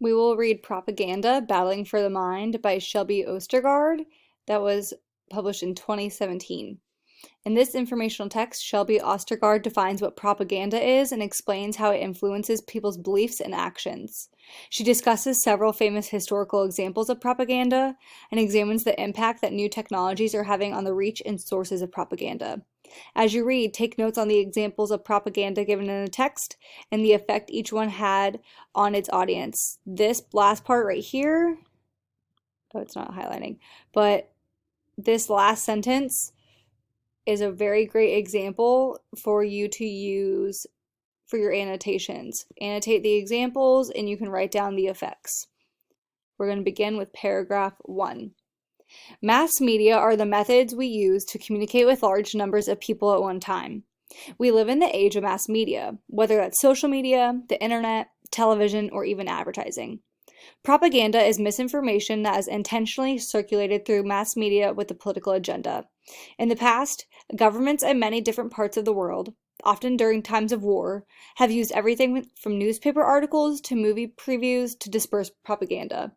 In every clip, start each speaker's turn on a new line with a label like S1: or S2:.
S1: We will read Propaganda, Battling for the Mind by Shelby Ostergaard. That was published in 2017. In this informational text, Shelby Ostergaard defines what propaganda is and explains how it influences people's beliefs and actions. She discusses several famous historical examples of propaganda and examines the impact that new technologies are having on the reach and sources of propaganda. As you read, take notes on the examples of propaganda given in the text and the effect each one had on its audience. This last part right here, oh, it's not highlighting, but this last sentence is a very great example for you to use for your annotations. Annotate the examples and you can write down the effects. We're going to begin with paragraph 1. Mass media are the methods we use to communicate with large numbers of people at one time. We live in the age of mass media, whether that's social media, the internet, television, or even advertising. Propaganda is misinformation that is intentionally circulated through mass media with a political agenda. In the past, governments in many different parts of the world, often during times of war, have used everything from newspaper articles to movie previews to disperse propaganda.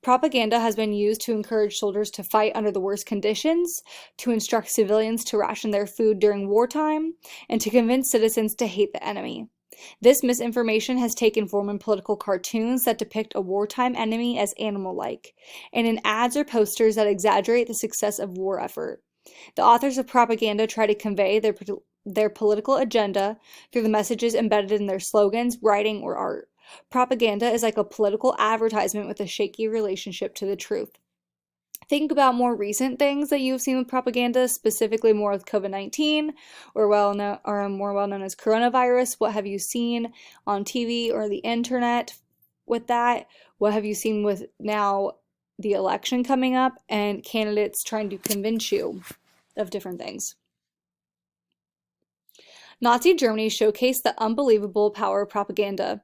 S1: Propaganda has been used to encourage soldiers to fight under the worst conditions, to instruct civilians to ration their food during wartime, and to convince citizens to hate the enemy. This misinformation has taken form in political cartoons that depict a wartime enemy as animal-like, and in ads or posters that exaggerate the success of war effort. The authors of propaganda try to convey their political agenda through the messages embedded in their slogans, writing, or art. Propaganda is like a political advertisement with a shaky relationship to the truth. Think about more recent things that you've seen with propaganda, specifically more with COVID-19 or more well known as coronavirus. What have you seen on TV or the internet with that? What have you seen with now the election coming up and candidates trying to convince you of different things? Nazi Germany showcased the unbelievable power of propaganda.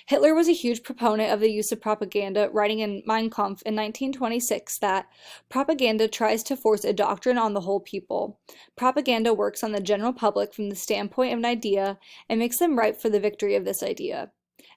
S1: Hitler was a huge proponent of the use of propaganda, writing in Mein Kampf in 1926 that propaganda tries to force a doctrine on the whole people. Propaganda works on the general public from the standpoint of an idea and makes them ripe for the victory of this idea.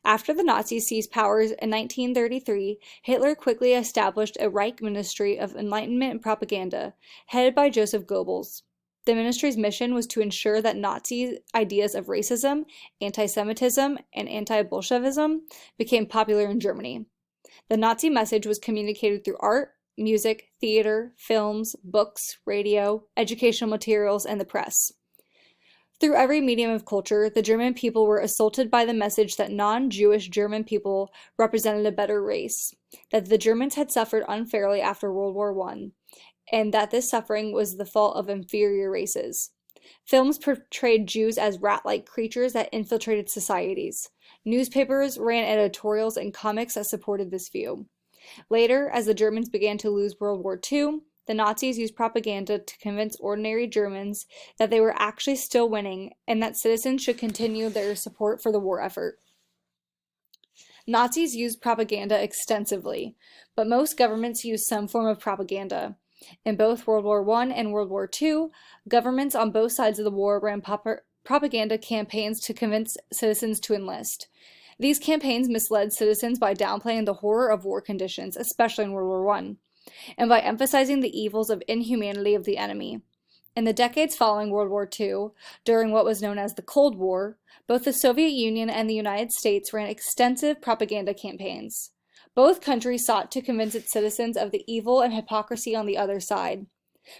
S1: After the Nazis seized power in 1933, Hitler quickly established a Reich Ministry of Enlightenment and Propaganda, headed by Joseph Goebbels. The ministry's mission was to ensure that Nazi ideas of racism, anti-Semitism, and anti-Bolshevism became popular in Germany. The Nazi message was communicated through art, music, theater, films, books, radio, educational materials, and the press. Through every medium of culture, the German people were assaulted by the message that non-Jewish German people represented a better race, that the Germans had suffered unfairly after World War I, and that this suffering was the fault of inferior races. Films portrayed Jews as rat-like creatures that infiltrated societies. Newspapers ran editorials and comics that supported this view. Later, as the Germans began to lose World War II, the Nazis used propaganda to convince ordinary Germans that they were actually still winning and that citizens should continue their support for the war effort. Nazis used propaganda extensively, but most governments used some form of propaganda. In both World War I and World War II, governments on both sides of the war ran propaganda campaigns to convince citizens to enlist. These campaigns misled citizens by downplaying the horror of war conditions, especially in World War I, and by emphasizing the evils of inhumanity of the enemy. In the decades following World War II, during what was known as the Cold War, both the Soviet Union and the United States ran extensive propaganda campaigns. Both countries sought to convince its citizens of the evil and hypocrisy on the other side.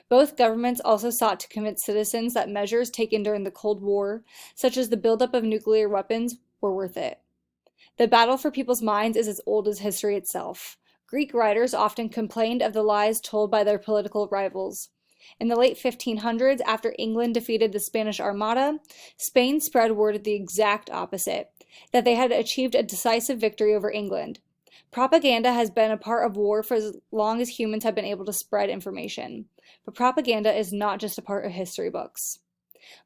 S1: Both governments also sought to convince citizens that measures taken during the Cold War, such as the buildup of nuclear weapons, were worth it. The battle for people's minds is as old as history itself. Greek writers often complained of the lies told by their political rivals. In the late 1500s, after England defeated the Spanish Armada, Spain spread word of the exact opposite, that they had achieved a decisive victory over England. Propaganda has been a part of war for as long as humans have been able to spread information. But propaganda is not just a part of history books.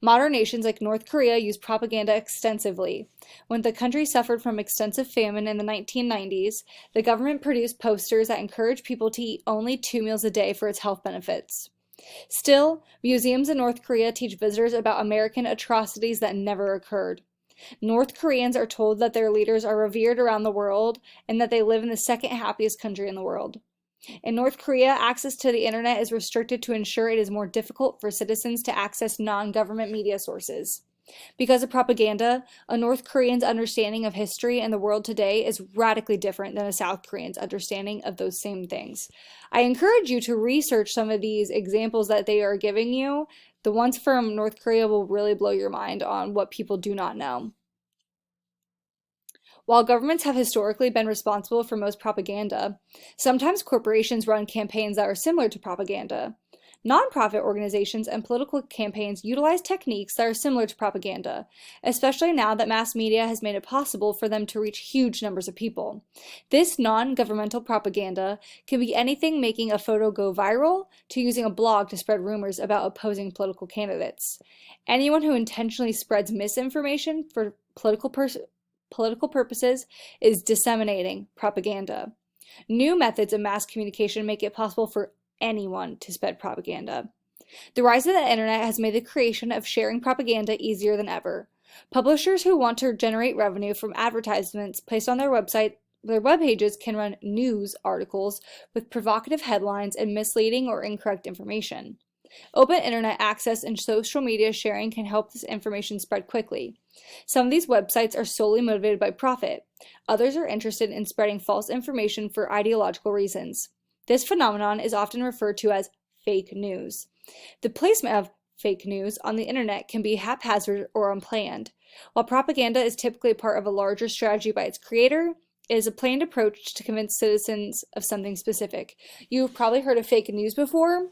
S1: Modern nations like North Korea use propaganda extensively. When the country suffered from extensive famine in the 1990s, the government produced posters that encouraged people to eat only 2 meals a day for its health benefits. Still, museums in North Korea teach visitors about American atrocities that never occurred. North Koreans are told that their leaders are revered around the world and that they live in the second happiest country in the world. In North Korea, access to the internet is restricted to ensure it is more difficult for citizens to access non-government media sources. Because of propaganda, a North Korean's understanding of history and the world today is radically different than a South Korean's understanding of those same things. I encourage you to research some of these examples that they are giving you. The ones from North Korea will really blow your mind on what people do not know. While governments have historically been responsible for most propaganda, sometimes corporations run campaigns that are similar to propaganda. Nonprofit organizations and political campaigns utilize techniques that are similar to propaganda, especially now that mass media has made it possible for them to reach huge numbers of people. This non-governmental propaganda can be anything making a photo go viral to using a blog to spread rumors about opposing political candidates. Anyone who intentionally spreads misinformation for political purposes is disseminating propaganda. New methods of mass communication make it possible for anyone to spread propaganda. The rise of the internet has made the creation of sharing propaganda easier than ever. Publishers who want to generate revenue from advertisements placed on their web pages can run news articles with provocative headlines and misleading or incorrect information. Open internet access and social media sharing can help this information spread quickly. Some of these websites are solely motivated by profit. Others are interested in spreading false information for ideological reasons. This phenomenon is often referred to as fake news. The placement of fake news on the internet can be haphazard or unplanned. While propaganda is typically part of a larger strategy by its creator, it is a planned approach to convince citizens of something specific. You've probably heard of fake news before,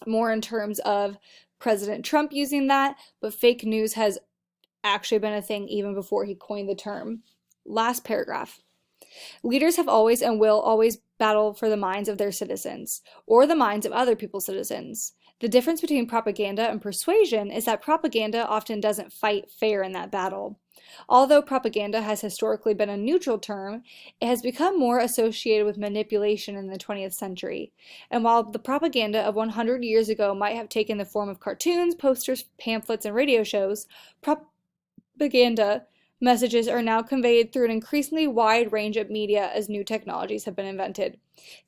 S1: more in terms of President Trump using that, but fake news has actually been a thing even before he coined the term. Last paragraph. Leaders have always and will always battle for the minds of their citizens, or the minds of other people's citizens. The difference between propaganda and persuasion is that propaganda often doesn't fight fair in that battle. Although propaganda has historically been a neutral term, it has become more associated with manipulation in the 20th century. And while the propaganda of 100 years ago might have taken the form of cartoons, posters, pamphlets, and radio shows, propaganda messages are now conveyed through an increasingly wide range of media as new technologies have been invented.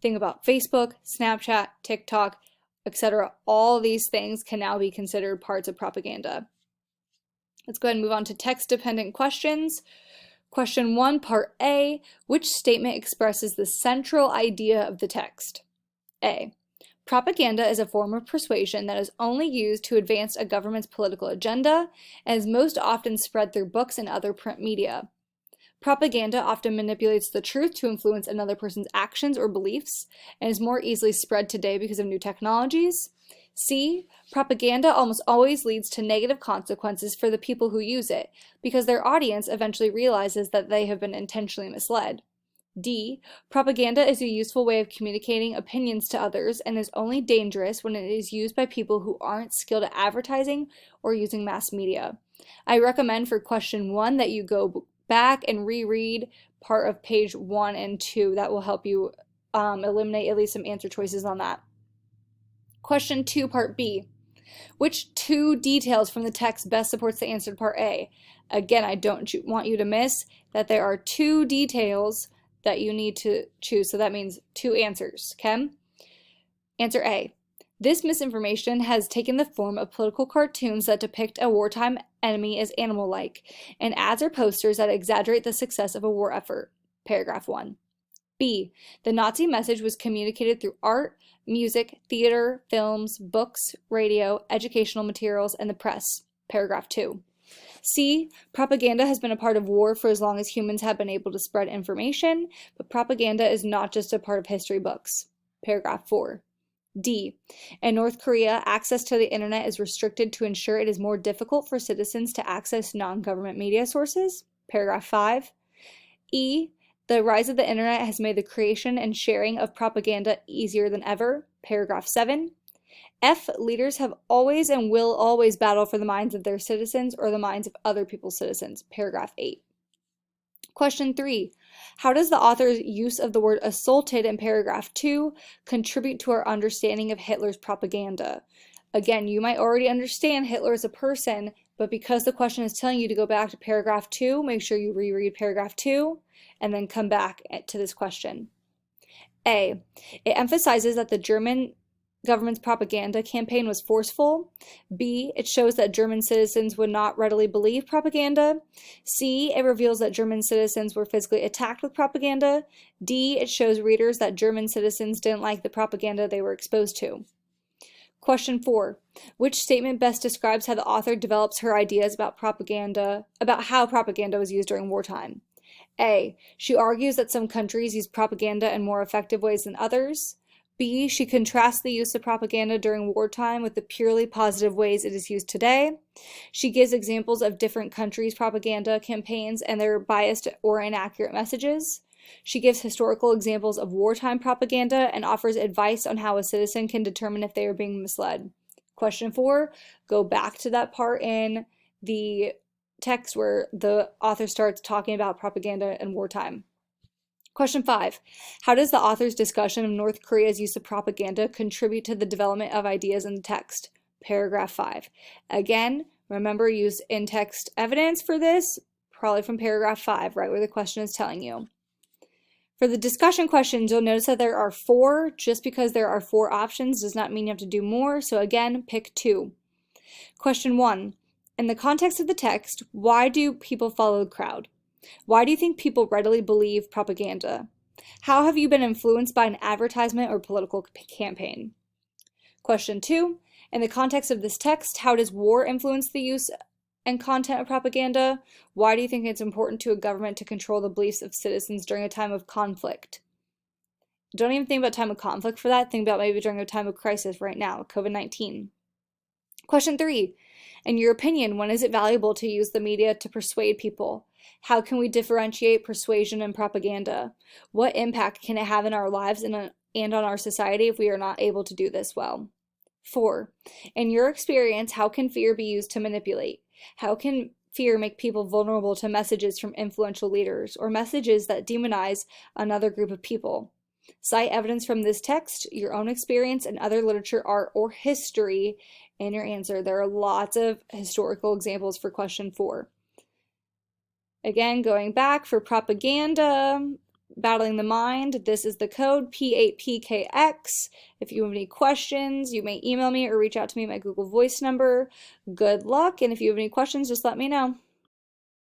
S1: Think about Facebook, Snapchat, TikTok, etc. All these things can now be considered parts of propaganda. Let's go ahead and move on to text-dependent questions. Question 1, Part A. Which statement expresses the central idea of the text? A. Propaganda is a form of persuasion that is only used to advance a government's political agenda and is most often spread through books and other print media. Propaganda often manipulates the truth to influence another person's actions or beliefs and is more easily spread today because of new technologies. C. Propaganda almost always leads to negative consequences for the people who use it because their audience eventually realizes that they have been intentionally misled. D. Propaganda is a useful way of communicating opinions to others and is only dangerous when it is used by people who aren't skilled at advertising or using mass media. I recommend for question 1 that you go back and reread part of page 1 and 2. That will help you eliminate at least some answer choices on that. Question 2, Part B. Which 2 details from the text best supports the answer to Part A? Again, I don't want you to miss that there are 2 details that you need to choose, so that means 2 answers, okay? Answer A. This misinformation has taken the form of political cartoons that depict a wartime enemy as animal-like, and ads or posters that exaggerate the success of a war effort. Paragraph 1. B. The Nazi message was communicated through art, music, theater, films, books, radio, educational materials, and the press. Paragraph 2. C. Propaganda has been a part of war for as long as humans have been able to spread information, but propaganda is not just a part of history books. Paragraph 4. D. In North Korea, access to the internet is restricted to ensure it is more difficult for citizens to access non-government media sources. Paragraph 5. E. The rise of the internet has made the creation and sharing of propaganda easier than ever. Paragraph 7. F. Leaders have always and will always battle for the minds of their citizens or the minds of other people's citizens. Paragraph 8. Question 3. How does the author's use of the word assaulted in paragraph 2 contribute to our understanding of Hitler's propaganda? Again, you might already understand Hitler as a person But because the question is telling you to go back to paragraph 2, make sure you reread paragraph 2 and then come back to this question. A, it emphasizes that the German government's propaganda campaign was forceful. B, it shows that German citizens would not readily believe propaganda. C, it reveals that German citizens were physically attacked with propaganda. D, it shows readers that German citizens didn't like the propaganda they were exposed to. Question 4. Which statement best describes how the author develops her ideas about how propaganda was used during wartime? A, she argues that some countries use propaganda in more effective ways than others. B, she contrasts the use of propaganda during wartime with the purely positive ways it is used today. She gives examples of different countries' propaganda campaigns and their biased or inaccurate messages. She gives historical examples of wartime propaganda and offers advice on how a citizen can determine if they are being misled. Question 4, go back to that part in the text where the author starts talking about propaganda in wartime. Question 5, how does the author's discussion of North Korea's use of propaganda contribute to the development of ideas in the text? Paragraph 5. Again, remember, use in-text evidence for this, probably from paragraph 5, right where the question is telling you. For the discussion questions, you'll notice that there are 4. Just because there are 4 options does not mean you have to do more, so again, pick 2. Question 1. In the context of the text, why do people follow the crowd? Why do you think people readily believe propaganda? How have you been influenced by an advertisement or political campaign? Question 2. In the context of this text, how does war influence the use and content of propaganda? Why do you think it's important to a government to control the beliefs of citizens during a time of conflict? Don't even think about time of conflict for that. Think about maybe during a time of crisis right now, COVID-19. Question 3. In your opinion, when is it valuable to use the media to persuade people? How can we differentiate persuasion and propaganda? What impact can it have in our lives and on our society if we are not able to do this well? 4. In your experience, how can fear be used to manipulate? How can fear make people vulnerable to messages from influential leaders or messages that demonize another group of people? Cite evidence from this text, your own experience, and other literature, art, or history in your answer. There are lots of historical examples for question 4. Again, going back for propaganda, battling the mind, this is the code P8PKX. If you have any questions, you may email me or reach out to me at my Google Voice number. Good luck, and if you have any questions, just let me know.